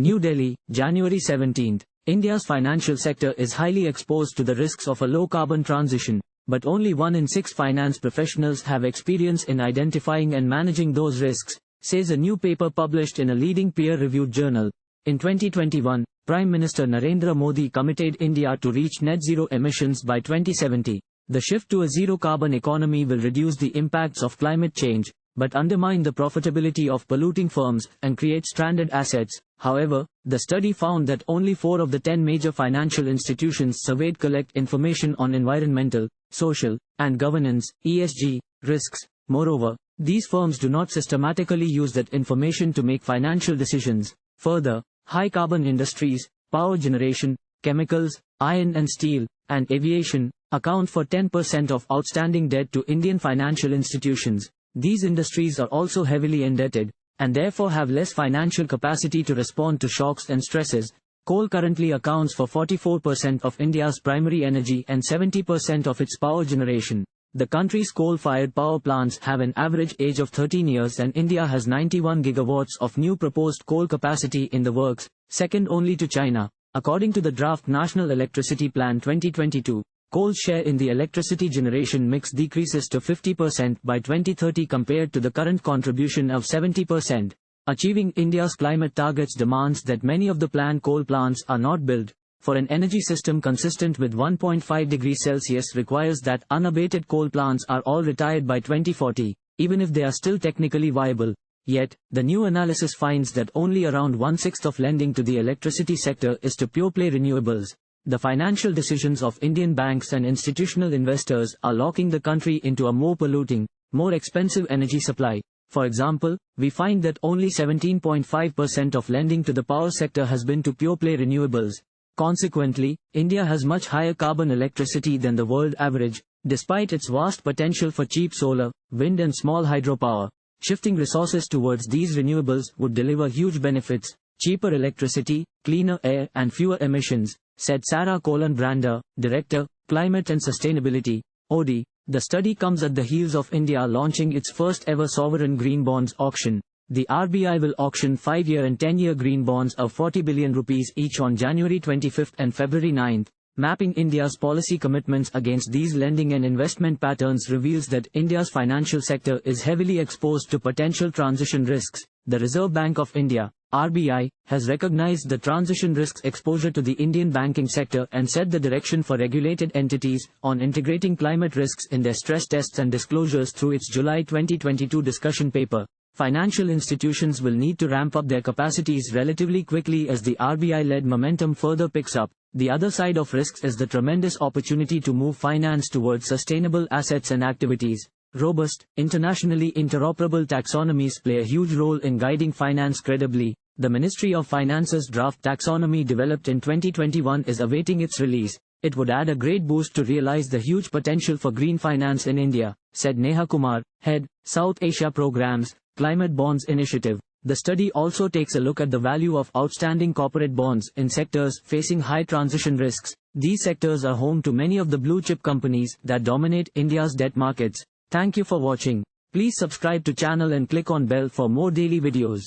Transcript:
New Delhi, January 17. India's financial sector is highly exposed to the risks of a low-carbon transition, but only 1 in 6 finance professionals have experience in identifying and managing those risks, says a new paper published in a leading peer-reviewed journal. In 2021, Prime Minister Narendra Modi committed India to reach net zero emissions by 2070. The shift to a zero-carbon economy will reduce the impacts of climate change, but undermine the profitability of polluting firms and create stranded assets. However, the study found that only 4 of the 10 major financial institutions surveyed collect information on environmental, social, and governance (ESG) risks. Moreover, these firms do not systematically use that information to make financial decisions. Further, high-carbon industries, power generation, chemicals, iron and steel, and aviation account for 10% of outstanding debt to Indian financial institutions. These industries are also heavily indebted, and therefore have less financial capacity to respond to shocks and stresses. Coal currently accounts for 44% of India's primary energy and 70% of its power generation. The country's coal-fired power plants have an average age of 13 years, and India has 91 gigawatts of new proposed coal capacity in the works, second only to China. According to the draft National Electricity Plan 2022, coal's share in the electricity generation mix decreases to 50% by 2030 compared to the current contribution of 70%. Achieving India's climate targets demands that many of the planned coal plants are not built. For an energy system consistent with 1.5 degrees Celsius requires that unabated coal plants are all retired by 2040, even if they are still technically viable. Yet, the new analysis finds that only around 1/6 of lending to the electricity sector is to pure-play renewables. The financial decisions of Indian banks and institutional investors are locking the country into a more polluting, more expensive energy supply. For example, we find that only 17.5% of lending to the power sector has been to pure-play renewables. Consequently, India has much higher carbon electricity than the world average, despite its vast potential for cheap solar, wind and small hydropower. Shifting resources towards these renewables would deliver huge benefits: cheaper electricity, cleaner air and fewer emissions, said Sarah Colin-Brander, Director, Climate and Sustainability, OD. The study comes at the heels of India launching its first ever sovereign green bonds auction. The RBI will auction 5-year and 10-year green bonds of 40 billion rupees each on January 25 and February 9. Mapping India's policy commitments against these lending and investment patterns reveals that India's financial sector is heavily exposed to potential transition risks. The Reserve Bank of India, RBI, has recognized the transition risks exposure to the Indian banking sector and set the direction for regulated entities on integrating climate risks in their stress tests and disclosures through its July 2022 discussion paper. Financial institutions will need to ramp up their capacities relatively quickly as the RBI-led momentum further picks up. The other side of risks is the tremendous opportunity to move finance towards sustainable assets and activities. Robust, internationally interoperable taxonomies play a huge role in guiding finance credibly. The Ministry of Finance's draft taxonomy developed in 2021 is awaiting its release. It would add a great boost to realize the huge potential for green finance in India, said Neha Kumar, Head, South Asia Programs, Climate Bonds Initiative. The study also takes a look at the value of outstanding corporate bonds in sectors facing high transition risks. These sectors are home to many of the blue-chip companies that dominate India's debt markets. Thank you for watching. Please subscribe to channel and click on bell for more daily videos.